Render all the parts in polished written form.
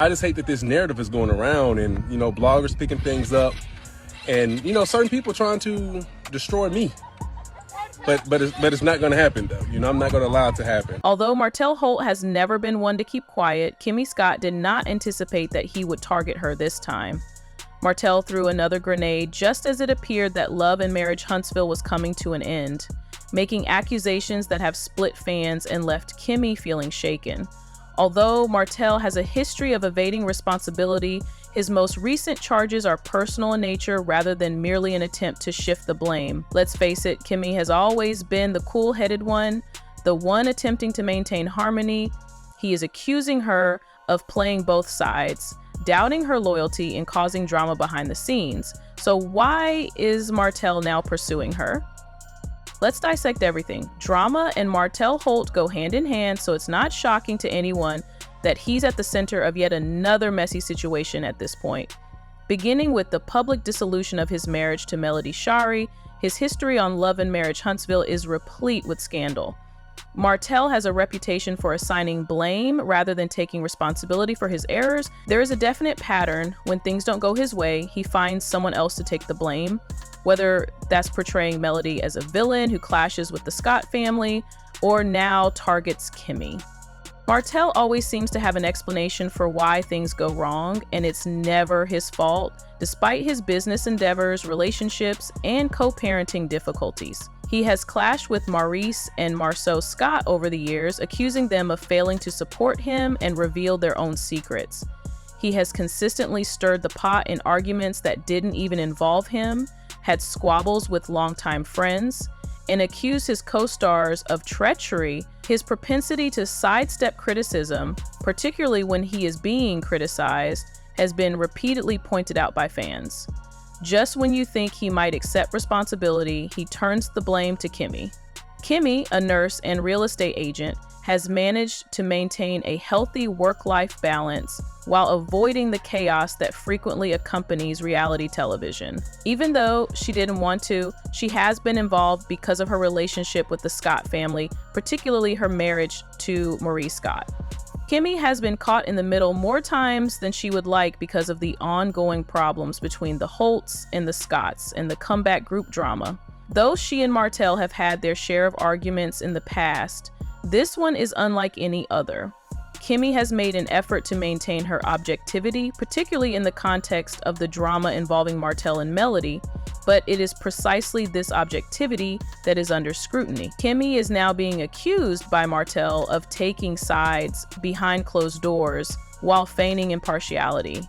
I just hate that this narrative is going around and, bloggers picking things up and, certain people trying to destroy me. But it's not going to happen, though. I'm not going to allow it to happen. Although Martell Holt has never been one to keep quiet, Kimmy Scott did not anticipate that he would target her this time. Martell threw another grenade just as it appeared that Love and Marriage Huntsville was coming to an end, making accusations that have split fans and left Kimmy feeling shaken. Although Martell has a history of evading responsibility, his most recent charges are personal in nature rather than merely an attempt to shift the blame. Let's face it, Kimmy has always been the cool-headed one, the one attempting to maintain harmony. He is accusing her of playing both sides, doubting her loyalty and causing drama behind the scenes. So why is Martell now pursuing her? Let's dissect everything. Drama and Martell Holt go hand in hand, so it's not shocking to anyone that he's at the center of yet another messy situation at this point. Beginning with the public dissolution of his marriage to Melody Shari, his history on Love and Marriage Huntsville is replete with scandal. Martell has a reputation for assigning blame rather than taking responsibility for his errors. There is a definite pattern. When things don't go his way, he finds someone else to take the blame, whether that's portraying Melody as a villain who clashes with the Scott family, or now targets Kimmy. Martell always seems to have an explanation for why things go wrong, and it's never his fault, despite his business endeavors, relationships, and co-parenting difficulties. He has clashed with Maurice and Marceau Scott over the years, accusing them of failing to support him and reveal their own secrets. He has consistently stirred the pot in arguments that didn't even involve him, had squabbles with longtime friends, and accused his co-stars of treachery. His propensity to sidestep criticism, particularly when he is being criticized, has been repeatedly pointed out by fans. Just when you think he might accept responsibility, he turns the blame to Kimmy. Kimmy, a nurse and real estate agent, has managed to maintain a healthy work-life balance while avoiding the chaos that frequently accompanies reality television. Even though she didn't want to, she has been involved because of her relationship with the Scott family, particularly her marriage to Maurice Scott. Kimmy has been caught in the middle more times than she would like because of the ongoing problems between the Holts and the Scotts and the comeback group drama. Though she and Martell have had their share of arguments in the past, this one is unlike any other. Kimmy has made an effort to maintain her objectivity, particularly in the context of the drama involving Martell and Melody, but it is precisely this objectivity that is under scrutiny. Kimmy is now being accused by Martell of taking sides behind closed doors while feigning impartiality.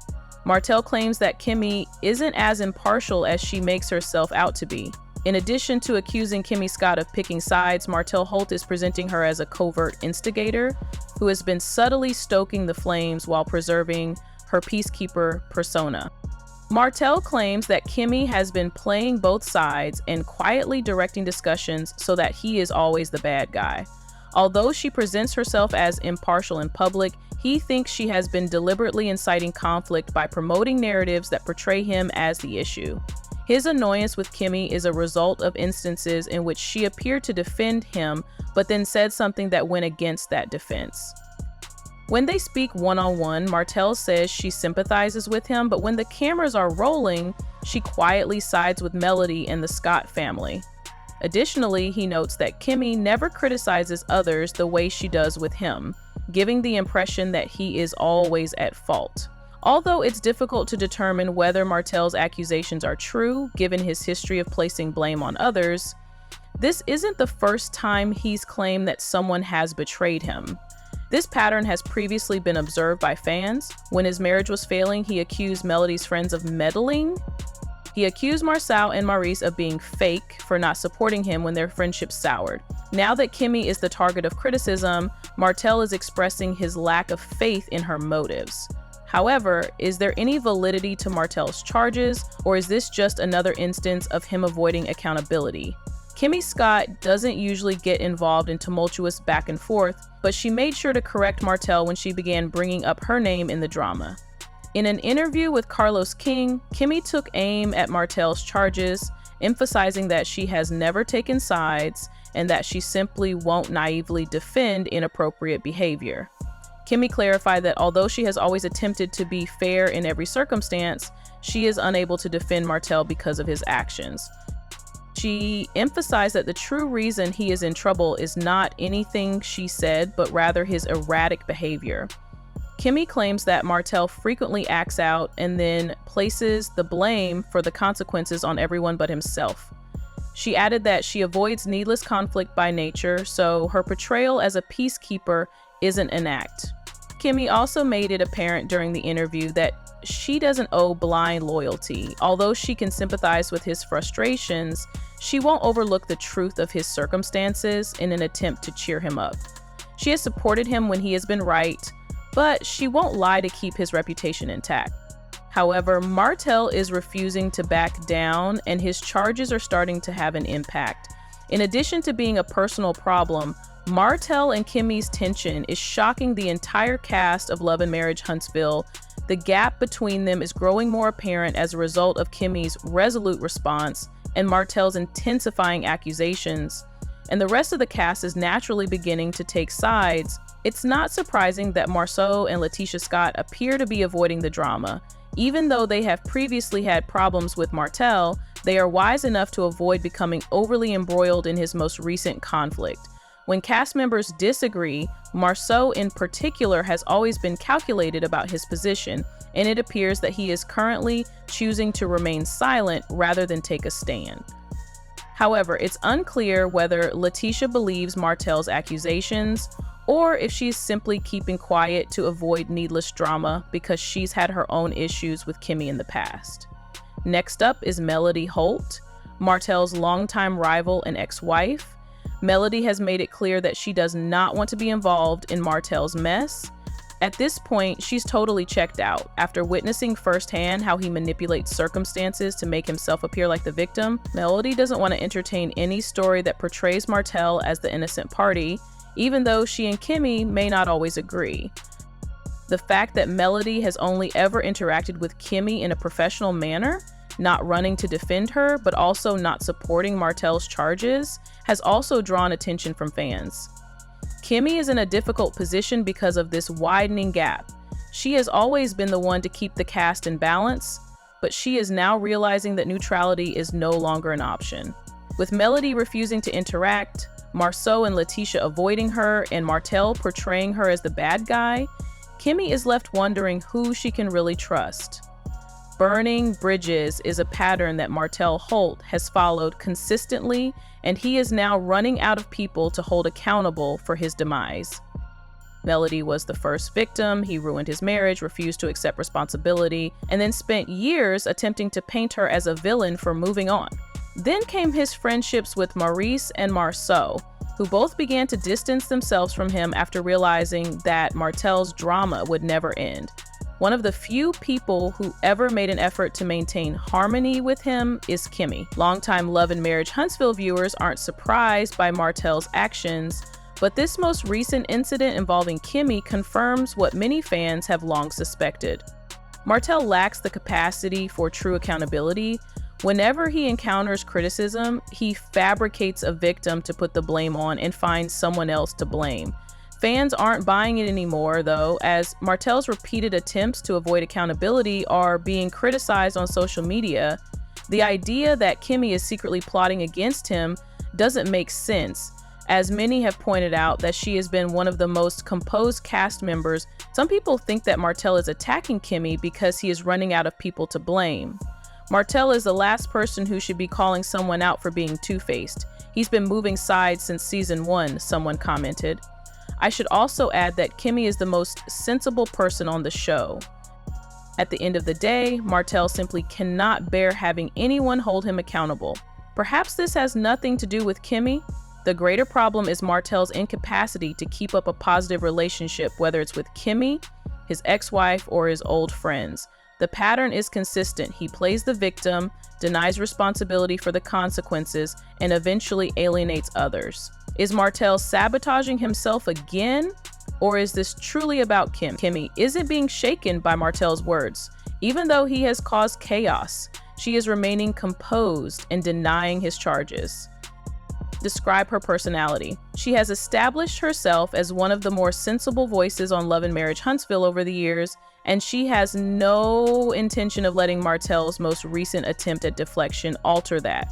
Martell claims that Kimmy isn't as impartial as she makes herself out to be. In addition to accusing Kimmy Scott of picking sides, Martell Holt is presenting her as a covert instigator who has been subtly stoking the flames while preserving her peacekeeper persona. Martell claims that Kimmy has been playing both sides and quietly directing discussions so that he is always the bad guy. Although she presents herself as impartial in public, he thinks she has been deliberately inciting conflict by promoting narratives that portray him as the issue. His annoyance with Kimmy is a result of instances in which she appeared to defend him, but then said something that went against that defense. When they speak one-on-one, Martell says she sympathizes with him, but when the cameras are rolling, she quietly sides with Melody and the Scott family. Additionally, he notes that Kimmy never criticizes others the way she does with him, giving the impression that he is always at fault. Although it's difficult to determine whether Martell's accusations are true, given his history of placing blame on others, this isn't the first time he's claimed that someone has betrayed him. This pattern has previously been observed by fans. When his marriage was failing, he accused Melody's friends of meddling. He accused Marceau and Maurice of being fake for not supporting him when their friendship soured. Now that Kimmy is the target of criticism, Martell is expressing his lack of faith in her motives. However, is there any validity to Martell's charges, or is this just another instance of him avoiding accountability? Kimmy Scott doesn't usually get involved in tumultuous back and forth, but she made sure to correct Martell when she began bringing up her name in the drama. In an interview with Carlos King, Kimmy took aim at Martell's charges, emphasizing that she has never taken sides and that she simply won't naively defend inappropriate behavior. Kimmy clarified that although she has always attempted to be fair in every circumstance, she is unable to defend Martell because of his actions. She emphasized that the true reason he is in trouble is not anything she said, but rather his erratic behavior. Kimmy claims that Martell frequently acts out and then places the blame for the consequences on everyone but himself. She added that she avoids needless conflict by nature, so her portrayal as a peacekeeper isn't an act. Kimmy also made it apparent during the interview that she doesn't owe blind loyalty. Although she can sympathize with his frustrations, she won't overlook the truth of his circumstances in an attempt to cheer him up. She has supported him when he has been right, but she won't lie to keep his reputation intact. However, Martell is refusing to back down, and his charges are starting to have an impact. In addition to being a personal problem, Martell and Kimmy's tension is shocking the entire cast of Love and Marriage Huntsville. The gap between them is growing more apparent as a result of Kimmy's resolute response and Martell's intensifying accusations, and the rest of the cast is naturally beginning to take sides. It's not surprising that Marceau and Letitia Scott appear to be avoiding the drama. Even though they have previously had problems with Martell, they are wise enough to avoid becoming overly embroiled in his most recent conflict. When cast members disagree, Marceau in particular has always been calculated about his position, and it appears that he is currently choosing to remain silent rather than take a stand. However, it's unclear whether Letitia believes Martell's accusations or if she's simply keeping quiet to avoid needless drama because she's had her own issues with Kimmy in the past. Next up is Melody Holt, Martell's longtime rival and ex-wife. Melody has made it clear that she does not want to be involved in Martell's mess. At this point, she's totally checked out. After witnessing firsthand how he manipulates circumstances to make himself appear like the victim, Melody doesn't want to entertain any story that portrays Martell as the innocent party, even though she and Kimmy may not always agree. The fact that Melody has only ever interacted with Kimmy in a professional manner, not running to defend her, but also not supporting Martell's charges, has also drawn attention from fans. Kimmy is in a difficult position because of this widening gap. She has always been the one to keep the cast in balance, but she is now realizing that neutrality is no longer an option. With Melody refusing to interact, Marceau and Letitia avoiding her, and Martell portraying her as the bad guy, Kimmy is left wondering who she can really trust. Burning bridges is a pattern that Martell Holt has followed consistently, and he is now running out of people to hold accountable for his demise. Melody was the first victim. He ruined his marriage, refused to accept responsibility, and then spent years attempting to paint her as a villain for moving on. Then came his friendships with Maurice and Marceau, who both began to distance themselves from him after realizing that Martell's drama would never end. One of the few people who ever made an effort to maintain harmony with him is Kimmy. Longtime Love and Marriage Huntsville viewers aren't surprised by Martell's actions, but this most recent incident involving Kimmy confirms what many fans have long suspected. Martell lacks the capacity for true accountability. Whenever he encounters criticism, he fabricates a victim to put the blame on and finds someone else to blame. Fans aren't buying it anymore, though, as Martell's repeated attempts to avoid accountability are being criticized on social media. The idea that Kimmy is secretly plotting against him doesn't make sense, as many have pointed out that she has been one of the most composed cast members. Some people think that Martell is attacking Kimmy because he is running out of people to blame. Martell is the last person who should be calling someone out for being two-faced. He's been moving sides since season 1, someone commented. I should also add that Kimmy is the most sensible person on the show. At the end of the day, Martell simply cannot bear having anyone hold him accountable. Perhaps this has nothing to do with Kimmy. The greater problem is Martell's incapacity to keep up a positive relationship, whether it's with Kimmy, his ex-wife, or his old friends. The pattern is consistent. He plays the victim, denies responsibility for the consequences, and eventually alienates others. Is Martell sabotaging himself again? Or is this truly about Kim? Kimmy isn't being shaken by Martell's words. Even though he has caused chaos, she is remaining composed and denying his charges. describe her personality. She has established herself as one of the more sensible voices on Love and Marriage Huntsville over the years, and she has no intention of letting Martell's most recent attempt at deflection alter that.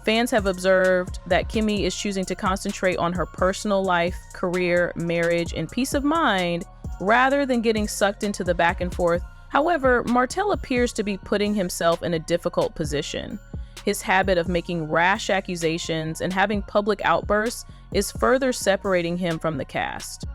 Fans have observed that Kimmy is choosing to concentrate on her personal life, career, marriage, and peace of mind rather than getting sucked into the back and forth. However, Martell appears to be putting himself in a difficult position. His habit of making rash accusations and having public outbursts is further separating him from the cast.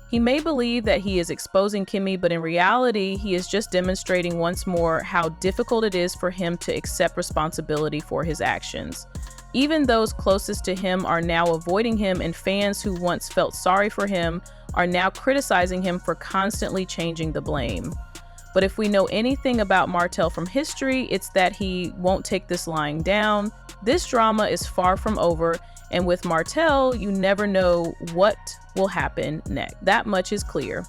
He may believe that he is exposing Kimmy, but in reality, he is just demonstrating once more how difficult it is for him to accept responsibility for his actions. Even those closest to him are now avoiding him, and fans who once felt sorry for him are now criticizing him for constantly changing the blame. But if we know anything about Martell from history, it's that he won't take this lying down. This drama is far from over, and with Martell, you never know what will happen next. That much is clear.